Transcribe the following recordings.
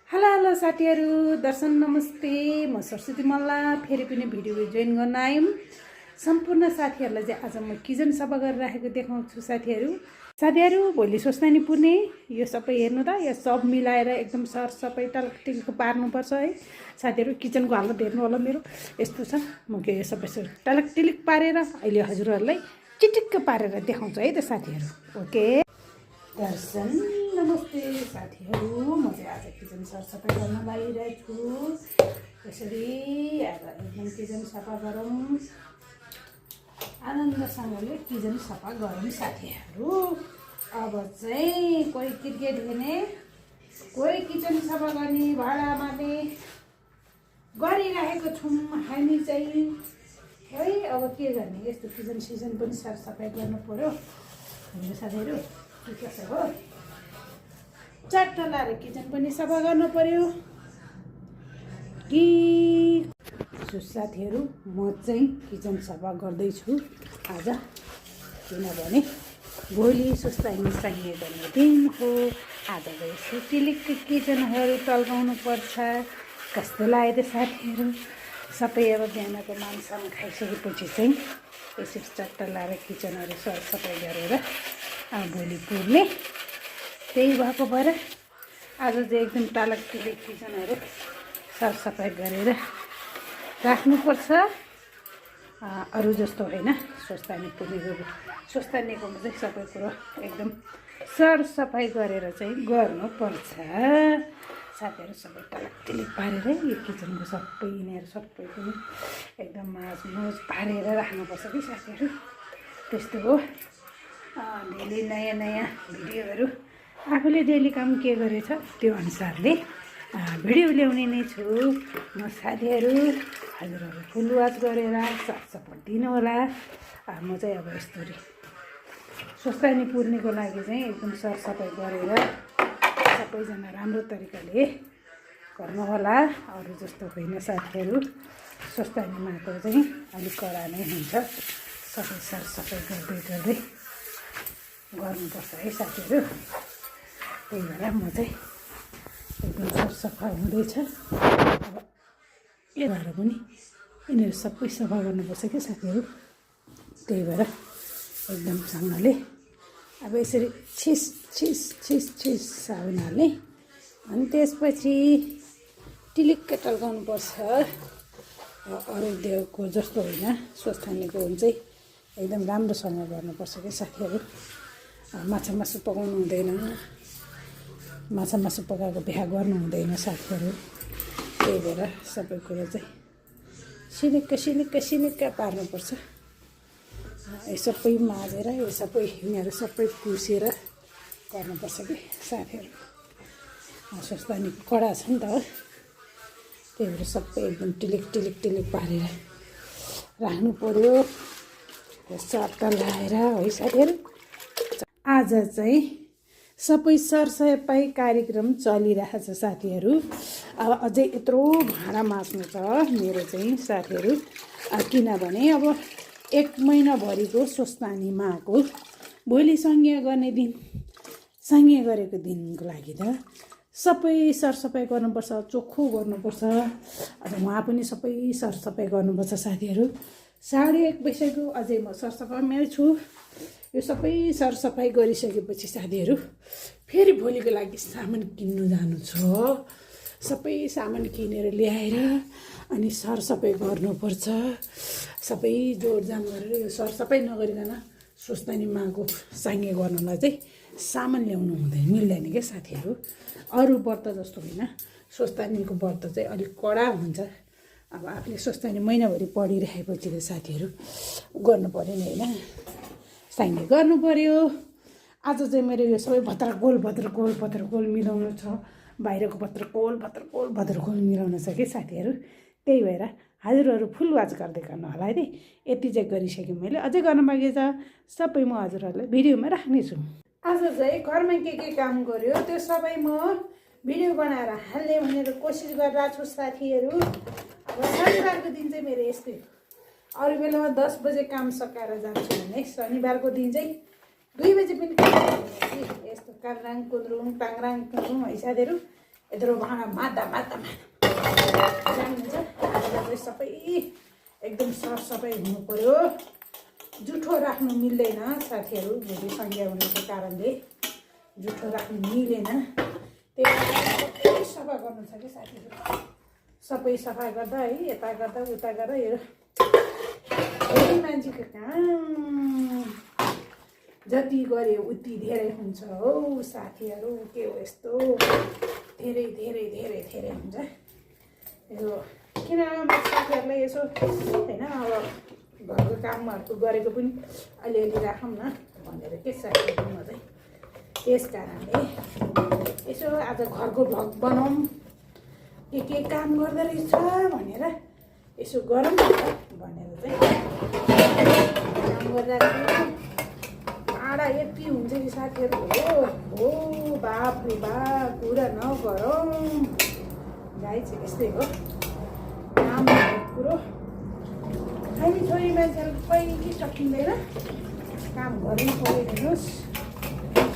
Hello साथीहरू, दर्शन नमस्ते। म सरस्वती मल्ल फेरि पनि भिडियो जोइन गर्न आयौँ। सम्पूर्ण साथीहरूलाई चाहिँ आज म किचन सफा गरेर राखेको देखाउँछु साथीहरू। भोलि स्वस्थानी पुर्ने यो सबै हेर्नु त, यो सब मिलाएर एकदम सरसफाइ टलकटिलको पार्नुपर्छ है साथीहरू। किचनको हालत हेर्नु होला मेरो यस्तो छ। म के यो सबै टलकटिलिक पारेर अहिले हजुरहरूलाई चिटिक्क पारेर देखाउँछु है त साथीहरू। ओके, दर्शन नमस्ते साथीहरू। म चाहिँ आज किचन सरसफाइ गर्न लागिरहेको छु। यसरी आज एकदम किचन सफा गरौँ, आनन्दसँगले किचन सफा गरौँ साथीहरू। अब चाहिँ कोही क्रिकेट हेर्ने, कोही किचन सफा गर्ने, भाँडा मार्ने गरिरहेको छौँ हामी चाहिँ है। अब के गर्ने, यस्तो किचन सिजन पनि सरसफाइ गर्नु पर्यो हाम्रो साथीहरू। कसो हो, चट्ट लाएर किचन पनि सफा गर्नु पर्यो कि साथीहरू। म चाहिँ किचन सफा गर्दैछु आज, किनभने भोलि स्वस्थानी चाहिने गर्ने दिन हो। आज चाहिँ सुटिलिक किचनहरू टल्काउनु पर्छ। कस्तो लाग्यो त साथीहरू। सबै अब बिहानको मानसान खाइसकेपछि चाहिँ यसरी चट्ट लाएर किचनहरू सरसफाइ गरेर भोलि पुर्ने, त्यही भएको भएर आज चाहिँ एकदम टालकटिलिक किचनहरू सरसफाइ गरेर राख्नुपर्छ। अरू जस्तो होइन, स्वस्थानी स्वस्थानीकोमा चाहिँ सबै कुरो एकदम सरसफाइ गरेर चाहिँ गर्नुपर्छ साथीहरू। सबै टालकटिलिक पारेर यो किचनको सबै यिनीहरू सबै पनि एकदम माझमुझ पारेर राख्नुपर्छ कि साथीहरू। त्यस्तो हो। डेली नयाँ नयाँ भिडियोहरू आफूले डेली काम के गरेछ त्यो अनुसारले भिडियो ल्याउने नै छु म साथीहरू। हजुरहरू फुल वाच गरेर साथ सपोर्ट दिनु होला। म चाहिँ अब यस्तरी स्वस्थानी पुर्नेको लागि चाहिँ एकदम सरसफाइ गरेर सबैजना राम्रो तरिकाले गर्नु होला। अरू जस्तो होइन साथीहरू, स्वस्थानीमाको चाहिँ अलिक कडा नै हुन्छ। सबै सरसफाइ गर्दै गर्दै गर्नुपर्छ है साथीहरू। त्यही भएर म चाहिँ एकदम सरसफाइ हुँदैछ। अब यो भएर पनि यिनीहरू सबै सफा गर्नुपर्छ क्या साथीहरू। त्यही भएर एकदमसँगले अब यसरी छिस छिस छिस छिस साबुन हाल्ने, अनि त्यसपछि टिलिक्क टल्काउनुपर्छ। अरू देवको जस्तो होइन, स्वस्थानीको हुन्छ एकदम राम्रोसँग गर्नुपर्छ क्या साथीहरू। माछा मासु पकाउनु हुँदैन, माछा मासु पकाएको बिहा गर्नु हुँदैन साथीहरू। त्यही भएर सबै कुरो चाहिँ सिनिक्क सिनिक्क सिनिक्क पार्नुपर्छ। यो सबै माझेर यो सबै यिनीहरू सबै पुसेर गर्नुपर्छ कि साथीहरू। स्वस्थानीको कडा छ नि त, त्यही भएर सबै एकदम टिलिक टिलिक टिलिक पारेर राख्नु पर्यो चट्ट लाएर है साथीहरू। आज चाहिँ सबै सरसफाइ कार्यक्रम चलिरहेछ साथीहरू। अब अझै यत्रो भाँडा माझ्नु छ मेरो चाहिँ साथीहरू। किनभने अब 1 महिनाभरिको स्वस्थानी माको भोलि संज्ञा गर्ने दिन, संज्ञा गरेको दिनको लागि त सबै सरसफाइ गर्नुपर्छ, चोखो गर्नुपर्छ। अझ उहाँ पनि सबै सरसफाइ गर्नुपर्छ साथीहरू। 1:30 बजेको अझै म सरसफाइमै छु। यो सबै सरसफाइ गरिसकेपछि साथीहरू फेरि भोलिको लागि सामान किन्नु जानु छ। सबै सामान किनेर ल्याएर अनि सरसफाइ गर्नुपर्छ। सबै जोडजाम गरेर यो सरसफाइ नगरिकन स्वस्थानी माको साङ्गे गर्नलाई चाहिँ सामान ल्याउनु मिल्दैन क्या साथीहरू। अरू व्रत जस्तो होइन, स्वस्थानीको व्रत चाहिँ अलिक कडा हुन्छ। अब आफूले स्वस्थानी महिनाभरि पढिरहेपछि त साथीहरू गर्नु पऱ्यो नि होइन, साङ्गे गर्नु पऱ्यो। आज चाहिँ मेरो यो सबै भत्रकोल मिलाउनु छ। बाहिरको भत्रकोल मिलाउनु छ कि साथीहरू। त्यही भएर हजुरहरू फुल वाच गर्दै गर्नु होला है। यति चाहिँ गरिसकेँ मैले, अझै गर्न बाँकी छ। सबै म हजुरहरूलाई भिडियोमा राख्नेछु। आज चाहिँ घरमा के काम गर्यो त्यो सबै म भिडियो बनाएर हाल्ने भनेर कोसिस गरिरहेको छु साथीहरू। अब शनिबारको दिन चाहिँ मेरो यस्तै, अरू बेलामा 10 बजे काम सकाएर जान्छु भने शनिबारको दिन चाहिँ 2 बजे पनि यस्तो काङ्राङ कुन्द्रुङ टाङ्राङ कुन्द्रुङ है साथीहरू। यत्रो भाँडा मादा जान्नुहुन्छ। आजलाई चाहिँ सबै एकदम सरसफाइ हुनु पर्यो। जुठो राख्नु मिल्दैन साथीहरू, भोलि संज्ञा हुनुको कारणले जुठो राख्नु मिलेन। त्यही सफा गर्नु छ कि साथीहरू, सबै सफा गर्दा है, यता गर्दा उता गर्दा यो मान्छेको काम जति गरे उति धेरै हुन्छ हौ साथीहरू। के हो यस्तो धेरै धेरै धेरै धेरै हुन्छ यो। किन साथीहरूलाई यसो होइन अब घरको कामहरू गरेको पनि अलिअलि राखौँ न भनेर के साथीहरू म चाहिँ त्यस कारणले यसो आज घरको भ्लग बनाऊँ, के काम गर्दो रहेछ भनेर यसो गरौँ भनेर चाहिँ काम गर्दा भाँडा यति हुन्छ कि साथीहरू। हो बाप रे बाप, कुरा नगरौँ। गाई चाहिँ यस्तै हो काम भएको कुरो। हामी छोरी मान्छेहरू कहिले सकिँदैन, काम गर्नु पऱ्यो। हेर्नुहोस्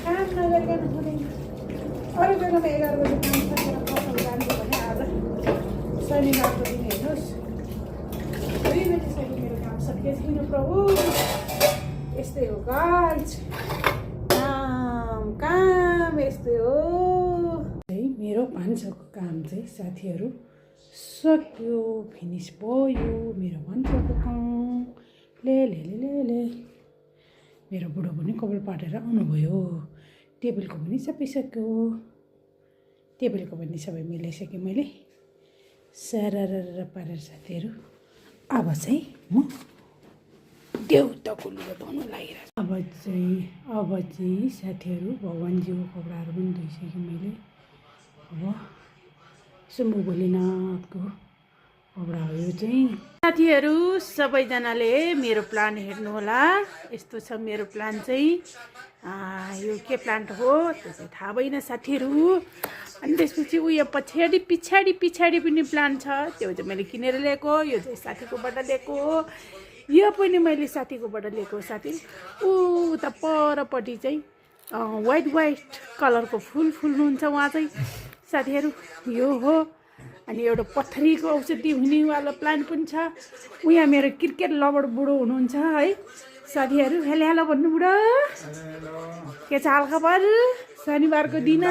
काम नगरिकन हुँदैन। अरू बेलामा 11 बजी काम सकेर पसल जान्छ भने आज शनिबारको दिन हेर्नुहोस् 2 बजीसम्म मेरो काम सकिएको छैन प्रभु। यस्तै हो गाइज, काम यस्तै हो। मेरो भान्साको काम चाहिँ साथीहरू सक्यो, फिनिस भयो मेरो भान्साको काम। ले मेरो बुढो पनि कपाल पाटेर आउनुभयो। टेबलको पनि सबै सक्यो, टेबलको पनि सबै मिलाइसकेँ मैले सरर पारेर साथीहरू। अब चाहिँ म देउताको लुगा धुन लागिरहेको छु। अब चाहिँ साथीहरू भगवान्जीको कपडाहरू पनि धोइसकेँ मैले। अब यसो म भोलिनाथको कपडा हो यो चाहिँ। साथीहरू सबैजनाले मेरो प्लान हेर्नुहोला। यस्तो छ मेरो प्लान चाहिँ। यो के प्लान्ट हो त्यो चाहिँ थाहा भएन साथीहरू। अनि त्यसपछि उयो पछाडि पनि प्लान्ट छ, त्यो चाहिँ मैले किनेर ल्याएको। यो चाहिँ साथीकोबाट ल्याएको हो। यो पनि मैले साथीकोबाट ल्याएको साथी। उता परपट्टि चाहिँ वाइट कलरको फुल फुल्नुहुन्छ उहाँ चाहिँ साथीहरू, यो हो। अनि एउटा पत्थरीको औषधि हुनेवाला प्लान्ट पनि छ। उहाँ मेरो क्रिकेट लभर बुढो हुनुहुन्छ है साथीहरू। हेलो भन्नु बुढो, के छ हालखबर? शनिबारको दिन।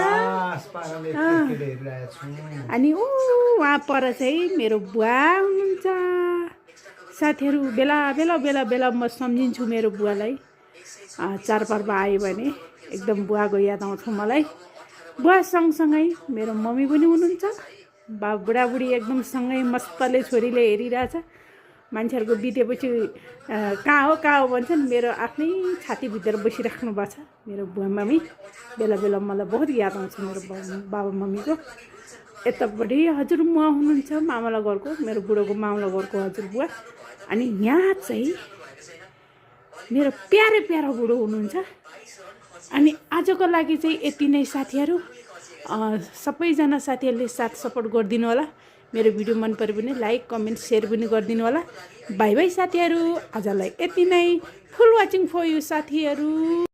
अनि उहाँ पर चाहिँ मेरो बुवा हुनुहुन्छ साथीहरू। बेला म सम्झिन्छु मेरो बुवालाई। चाडपर्व आयो भने एकदम बुवाको याद आउँछ मलाई। बुवा सँगसँगै मेरो मम्मी पनि हुनुहुन्छ। बुढाबुढी एकदम सँगै मस्तले छोरीले हेरिरहेछ। मान्छेहरूको बितेपछि कहाँ हो भन्छन्, मेरो आफ्नै छातीभित्र बसिराख्नु भएको छ मेरो बुवा मम्मी। बेला मलाई बहुत याद आउँछ मेरो बाबा मम्मीको। यतापट्टि हजुरबुवा हुनुहुन्छ मामला घरको, मेरो बुढोको मामला घरको हजुरबुवा। अनि यहाँ चाहिँ मेरो प्यारो बुढो हुनुहुन्छ। अनि आजको लागि चाहिँ यति नै साथीहरू। सबैजना साथीहरूले साथ सपोर्ट गरिदिनु होला। मेरो भिडियो मन पऱ्यो भने लाइक कमेन्ट सेयर पनि गरिदिनु होला। बाई बाई साथीहरू, आजलाई यति नै। फुल वाचिङ फर यु साथीहरू।